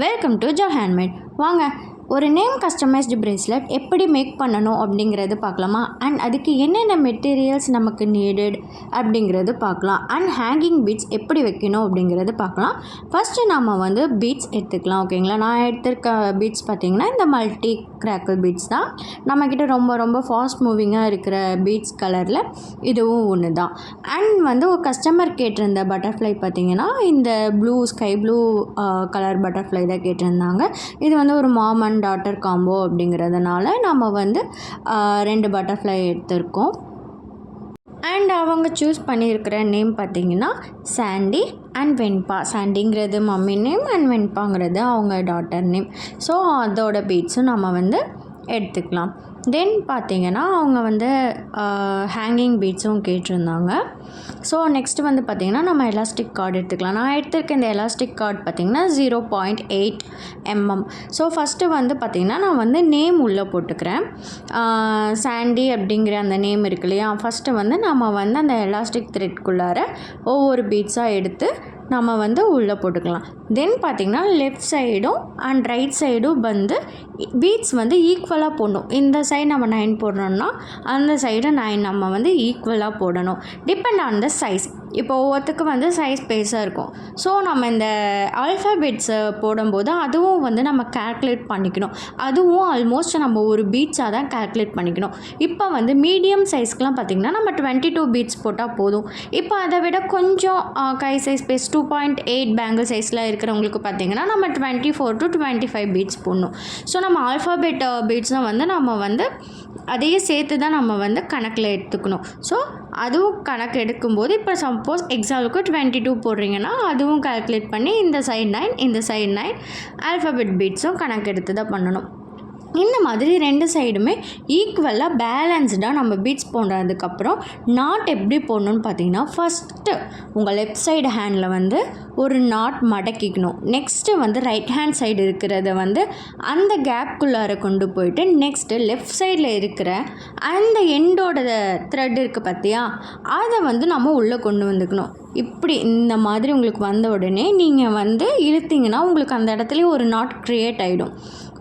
Welcome to Joe handmade. வாங்க ஒரு name customised bracelet எப்படி மேக் பண்ணணும் அப்படிங்கிறது பார்க்கலாமா? அண்ட் அதுக்கு என்னென்ன மெட்டீரியல்ஸ் நமக்கு நீடட் அப்படிங்கிறது பார்க்கலாம். அண்ட் ஹேங்கிங் பீட்ஸ் எப்படி வைக்கணும் அப்படிங்கிறது பார்க்கலாம். ஃபஸ்ட்டு நம்ம வந்து பீட்ஸ் எடுத்துக்கலாம். ஓகேங்களா? நான் எடுத்துருக்க பீட்ஸ் பார்த்திங்கன்னா இந்த மல்டி கிராக்கிள் பீட்ஸ் தான். நம்மக்கிட்ட ரொம்ப ஃபாஸ்ட் மூவிங்காக இருக்கிற பீட்ஸ் கலரில் இதுவும் ஒன்று தான். அண்ட் வந்து ஒரு கஸ்டமர் கேட்டிருந்த பட்டர்ஃப்ளை பார்த்திங்கன்னா இந்த ஸ்கை ப்ளூ கலர் பட்டர்ஃப்ளை தான் கேட்டிருந்தாங்க. இது வந்து ஒரு மாம் அண்ட் டாட்டர் காம்போ அப்படிங்கிறதுனால நம்ம வந்து 2 பட்டர்ஃப்ளை எடுத்திருக்கோம். அண்ட் அவங்க சூஸ் பண்ணியிருக்கிற நேம் பார்த்திங்கன்னா சாண்டி அண்ட் வெண்பா. சாண்டிங்கிறது மம்மி நேம் அண்ட் வெண்பாங்கிறது அவங்க டாட்டர் நேம். ஸோ அதோட பீட்ஸும் நம்ம வந்து எடுத்துக்கலாம். தென் பார்த்திங்கன்னா அவங்க வந்து ஹேங்கிங் பீட்ஸும் கேட்டிருந்தாங்க. ஸோ நெக்ஸ்ட்டு வந்து பார்த்திங்கன்னா நம்ம எலாஸ்டிக் கார்டு எடுத்துக்கலாம். நான் எடுத்திருக்க இந்த எலாஸ்டிக் கார்டு பார்த்திங்கன்னா 0.8 mm. ஸோ ஃபஸ்ட்டு வந்து பார்த்திங்கன்னா நான் வந்து நேம் உள்ளே போட்டுக்கிறேன். சாண்டி அப்படிங்கிற அந்த நேம் இருக்கு இல்லையா? ஃபஸ்ட்டு வந்து நம்ம வந்து அந்த எலாஸ்டிக் த்ரெட்குள்ளார ஒவ்வொரு பீட்ஸாக எடுத்து நம்ம வந்து உள்ளே போட்டுக்கலாம். தென் பார்த்திங்கன்னா லெஃப்ட் சைடும் அண்ட் ரைட் சைடும் வந்து பீட்ஸ் வந்து ஈக்குவலாக போடணும். இந்த சைடு நம்ம 9 போடுறோம்னா அந்த சைடு 9 நம்ம வந்து ஈக்குவலாக போடணும். Depend on the size. இப்போ ஒவ்வொருத்துக்கு வந்து சைஸ் பெருசாக இருக்கும். ஸோ நம்ம இந்த ஆல்ஃபாபெட்ஸை போடும்போது அதுவும் வந்து நம்ம கால்குலேட் பண்ணிக்கணும். அதுவும் ஆல்மோஸ்ட் நம்ம ஒரு பீட்ஸாக தான் கால்குலேட் பண்ணிக்கணும். இப்போ வந்து மீடியம் சைஸ்க்கெலாம் பார்த்திங்கன்னா நம்ம 22 பீட்ஸ் போட்டால் போதும். இப்போ அதை விட கொஞ்சம் கை சைஸ் பேஸ் 2.8 பேங்கிள் சைஸில் இருக்கிறவங்களுக்கு பார்த்திங்கன்னா நம்ம 24 to 25 பீட்ஸ் போடணும். ஸோ நம்ம ஆல்ஃபாபெட் பீட்ஸ்னால் வந்து நம்ம வந்து அதையே சேர்த்து தான் நம்ம வந்து கணக்கில் எடுத்துக்கணும். ஸோ அதுவும் கணக்கு எடுக்கும்போது இப்போ சப்போஸ் எக்ஸாம்பிளுக்கு 22 போடுறீங்கன்னா அதுவும் கால்குலேட் பண்ணி இந்த சைடு 9 இந்த சைடு 9 ஆல்ஃபாபெட் பீட்ஸும் கணக்கு எடுத்து தான் பண்ணணும். இந்த மாதிரி 2 சைடுமே ஈக்குவலாக பேலன்ஸ்டாக நம்ம பீட்ஸ் போடுறதுக்கப்புறம் நாட் எப்படி போடணுன்னு பார்த்தீங்கன்னா ஃபஸ்ட்டு உங்கள் லெஃப்ட் சைடு ஹேண்டில் வந்து ஒரு நாட் மடக்கிக்கணும். நெக்ஸ்ட்டு வந்து ரைட் ஹேண்ட் சைடு இருக்கிறத வந்து அந்த கேப்குள்ளார கொண்டு போயிட்டு நெக்ஸ்ட்டு லெஃப்ட் சைடில் இருக்கிற அந்த எண்டோட த்ரெட் இருக்குது பார்த்தியா, அதை வந்து நம்ம உள்ளே கொண்டு வந்துக்கணும். இப்படி இந்த மாதிரி உங்களுக்கு வந்த உடனே நீங்கள் வந்து இழுத்திங்கன்னா உங்களுக்கு அந்த இடத்துல ஒரு நாட் க்ரியேட் ஆகிடும்.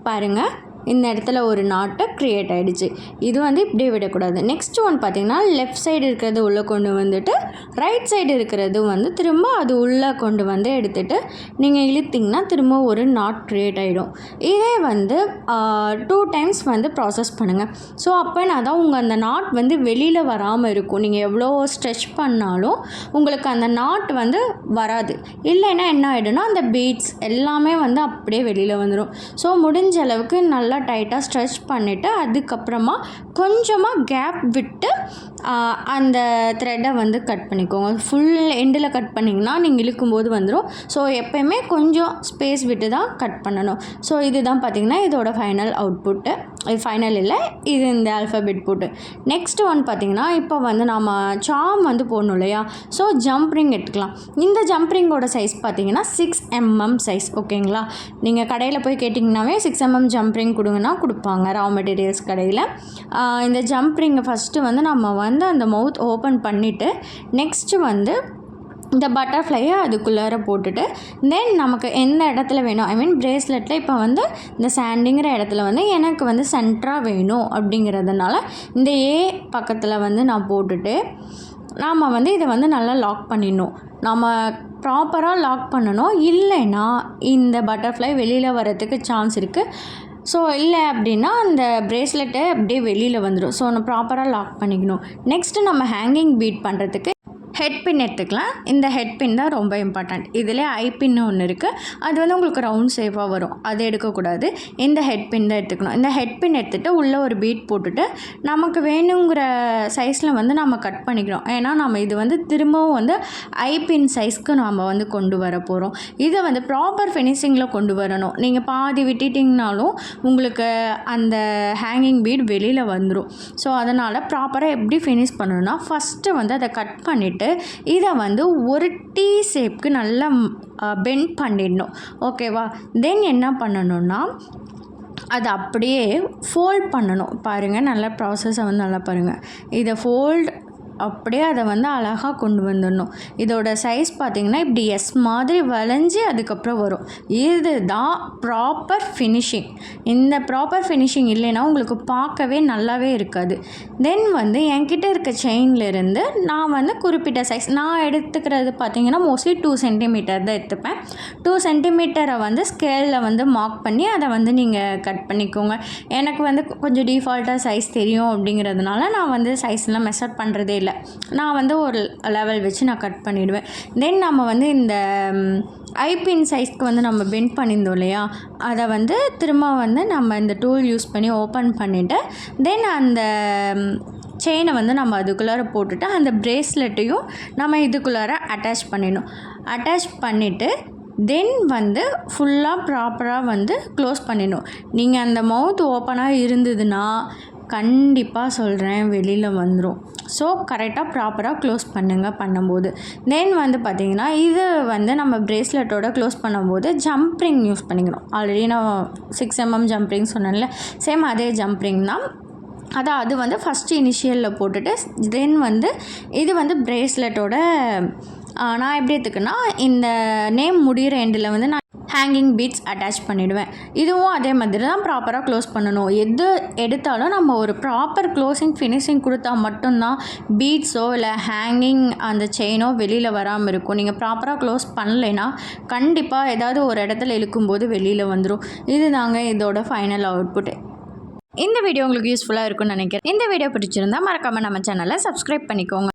பாருங்கள், இந்த இடத்துல ஒரு நாட்டை க்ரியேட் ஆகிடுச்சு. இது வந்து இப்படியே விடக்கூடாது. நெக்ஸ்ட் ஒன் பார்த்திங்கன்னா லெஃப்ட் சைடு இருக்கிறது உள்ளே கொண்டு வந்துட்டு ரைட் சைடு இருக்கிறது வந்து திரும்ப அது உள்ளே கொண்டு வந்து எடுத்துகிட்டு நீங்கள் இழுத்திங்கன்னா திரும்ப ஒரு நாட் க்ரியேட் ஆகிடும். இதே வந்து 2 டைம்ஸ் வந்து ப்ராசஸ் பண்ணுங்கள். ஸோ அப்போனா தான் உங்கள் அந்த நாட் வந்து வெளியில் வராமல் இருக்கும். நீங்கள் எவ்வளோ ஸ்ட்ரெச் பண்ணாலும் உங்களுக்கு அந்த நாட் வந்து வராது. இல்லைன்னா என்ன ஆகிடும்னா அந்த பீட்ஸ் எல்லாமே வந்து அப்படியே வெளியில் வந்துடும். ஸோ முடிஞ்ச அளவுக்கு நல்லா டைட்டாக ஸ்ட்ரெச் பண்ணிவிட்டு அதுக்கப்புறமா கொஞ்சமாக கேப் விட்டு அந்த த்ரெட்டை வந்து கட் பண்ணிக்கோங்க. ஃபுல் எண்டில் கட் பண்ணிங்கன்னா நீங்கள் இழுக்கும்போது வந்துடும். ஸோ எப்போயுமே கொஞ்சம் ஸ்பேஸ் விட்டு தான் கட் பண்ணணும். ஸோ இதுதான் பார்த்திங்கன்னா இதோட ஃபைனல் அவுட்புட்டு. இது ஃபைனல் இல்லை, இது இந்த ஆல்ஃபாபெட் போட்டு. நெக்ஸ்ட்டு ஒன் பார்த்திங்கன்னா இப்போ வந்து நம்ம சாம் வந்து போடணும் இல்லையா? ஸோ ஜம்ப் ரிங் எடுத்துக்கலாம். இந்த ஜம்ப் ரிங்கோட சைஸ் பார்த்திங்கன்னா 6 mm சைஸ். ஓகேங்களா? நீங்கள் கடையில் போய் கேட்டிங்கனாவே 6 mm ஜம்ப் ரிங் கொடுங்கன்னா கொடுப்பாங்க ரா மெட்டீரியல்ஸ் கடையில். இந்த ஜம்ப் ரிங்கை ஃபஸ்ட்டு வந்து நம்ம வந்து அந்த மவுத் ஓப்பன் பண்ணிவிட்டு நெக்ஸ்ட்டு வந்து இந்த பட்டர்ஃப்ளையை அதுக்குள்ளார போட்டுட்டு தென் நமக்கு எந்த இடத்துல வேணும், ஐ மீன் பிரேஸ்லெட்டில் இப்போ வந்து இந்த சாண்டிங்கிற இடத்துல வந்து எனக்கு வந்து சென்டராக வேணும் அப்படிங்கிறதுனால இந்த பக்கத்தில் வந்து நான் போட்டுட்டு நாம் வந்து இதை வந்து நல்லா லாக் பண்ணிடணும். நம்ம ப்ராப்பராக லாக் பண்ணணும். இல்லைன்னா இந்த பட்டர்ஃப்ளை வெளியில் வரதுக்கு சான்ஸ் இருக்குது. ஸோ இல்லை அப்படின்னா அந்த பிரேஸ்லெட்டை அப்படியே வெளியில் வந்துடும். ஸோ நம்ம ப்ராப்பராக லாக் பண்ணிக்கணும். நெக்ஸ்ட்டு நம்ம ஹேங்கிங் பீட் பண்ணுறதுக்கு ஹெட் பின் எடுத்துக்கலாம். இந்த ஹெட் பின் தான் ரொம்ப இம்பார்ட்டண்ட். இதில் ஐ பின்னு ஒன்று இருக்குது. அது வந்து உங்களுக்கு ரவுண்ட் ஷேப்பாக வரும். அது எடுக்கக்கூடாது. இந்த ஹெட் பின் தான் எடுத்துக்கணும். இந்த ஹெட் பின் எடுத்துகிட்டு உள்ளே ஒரு பீட் போட்டுட்டு நமக்கு வேணுங்கிற சைஸில் வந்து நம்ம கட் பண்ணிக்கிறோம். ஏன்னா நம்ம இது வந்து திரும்பவும் வந்து ஐ பின் சைஸ்க்கு நம்ம வந்து கொண்டு வர போகிறோம். இதை வந்து ப்ராப்பர் ஃபினிஷிங்கில் கொண்டு வரணும். நீங்கள் பாதி விட்டுட்டிங்கனாலும் உங்களுக்கு அந்த ஹேங்கிங் பீட் வெளியில் வந்துடும். ஸோ அதனால் ப்ராப்பராக எப்படி ஃபினிஷ் பண்ணணும்னா ஃபஸ்ட்டு வந்து அதை கட் பண்ணிவிட்டு இதை வந்து ஒரு டீ ஷேப்க்கு நல்லா பெண்ட் பண்ணிடணும். ஓகேவா? தென் என்ன பண்ணணும்னா அதை அப்படியே ஃபோல்ட் பண்ணணும். பாருங்கள், நல்லா ப்ராசஸை வந்து நல்லா பாருங்கள். இதை ஃபோல்ட் அப்படியே அதை வந்து அழகாக கொண்டு வந்துடணும். இதோட சைஸ் பார்த்திங்கன்னா இப்படி எஸ் மாதிரி வளைஞ்சி அதுக்கப்புறம் வரும். இதுதான் ப்ராப்பர் ஃபினிஷிங். இந்த ப்ராப்பர் ஃபினிஷிங் இல்லைன்னா உங்களுக்கு பார்க்கவே நல்லாவே இருக்காது. தென் வந்து என்கிட்ட இருக்க செயின்லேருந்து நான் வந்து குறிப்பிட்ட சைஸ் நான் எடுத்துக்கிறது பார்த்திங்கன்னா மோஸ்ட்லி 2 சென்டிமீட்டர் தான் எடுத்துப்பேன். 2 சென்டிமீட்டரை வந்து ஸ்கேலில் வந்து மார்க் பண்ணி அதை வந்து நீங்கள் கட் பண்ணிக்கோங்க. எனக்கு வந்து கொஞ்சம் டிஃபால்ட்டாக சைஸ் தெரியும் அப்படிங்கிறதுனால நான் வந்து சைஸ்லாம் மெஷர் பண்ணுறதே இல்லை. நான் வந்து ஒரு லெவல் வச்சு நான் கட் பண்ணிவிடுவேன். தென் நம்ம வந்து இந்த ஐபின் சைஸ்க்கு வந்து நம்ம பெண்ட் பண்ணியிருந்தோம் இல்லையா, அதை வந்து திரும்ப வந்து நம்ம இந்த டூல் யூஸ் பண்ணி ஓப்பன் பண்ணிவிட்டு தென் அந்த செயினை வந்து நம்ம அதுக்குள்ளார போட்டுட்டு அந்த பிரேஸ்லெட்டையும் நம்ம இதுக்குள்ளார அட்டாச் பண்ணிடணும். அட்டாச் பண்ணிவிட்டு தென் வந்து ஃபுல்லாக ப்ராப்பராக வந்து க்ளோஸ் பண்ணிடணும். நீங்கள் அந்த மவுத் ஓப்பனாக இருந்ததுன்னா கண்டிப்பாக சொல்கிறேன் வெளியில் வந்துடும். ஸோ கரெக்டாக ப்ராப்பராக க்ளோஸ் பண்ணும்போது தென் வந்து பார்த்திங்கன்னா இது வந்து நம்ம பிரேஸ்லெட்டோட க்ளோஸ் பண்ணும்போது ஜம்ப்ரிங் யூஸ் பண்ணிக்கணும். ஆல்ரெடி நான் 6mm ஜம்ப்ரிங் சொன்னேன்ல, சேம் அதே ஜம்ப்ரிங் தான். அது வந்து ஃபஸ்ட்டு இனிஷியலில் போட்டுட்டு தென் வந்து இது வந்து பிரேஸ்லெட்டோட நான் எப்படி எடுத்துக்கன்னா இந்த நேம் முடிகிற எண்டில் வந்து நான் ஹேங்கிங் பீட்ஸ் அட்டாச் பண்ணிவிடுவேன். இதுவும் அதே மாதிரி தான் ப்ராப்பராக க்ளோஸ் பண்ணணும். எது எடுத்தாலும் நம்ம ஒரு ப்ராப்பர் க்ளோசிங் ஃபினிஷிங் கொடுத்தா மட்டும்தான் பீட்ஸோ இல்லை ஹேங்கிங் அந்த செயினோ வெளியில் வராமல் இருக்கும். நீங்கள் ப்ராப்பராக க்ளோஸ் பண்ணலைன்னா கண்டிப்பாக ஏதாவது ஒரு இடத்துல இழுக்கும்போது வெளியில் வந்துடும். இது தாங்க இதோட ஃபைனல் அவுட்புட். இந்த வீடியோ உங்களுக்கு யூஸ்ஃபுல்லாக இருக்கும்னு நினைக்கிறேன். இந்த வீடியோ பிடிச்சிருந்தா மறக்காமல் நம்ம சேனலை சப்ஸ்கிரைப் பண்ணிக்கோங்க.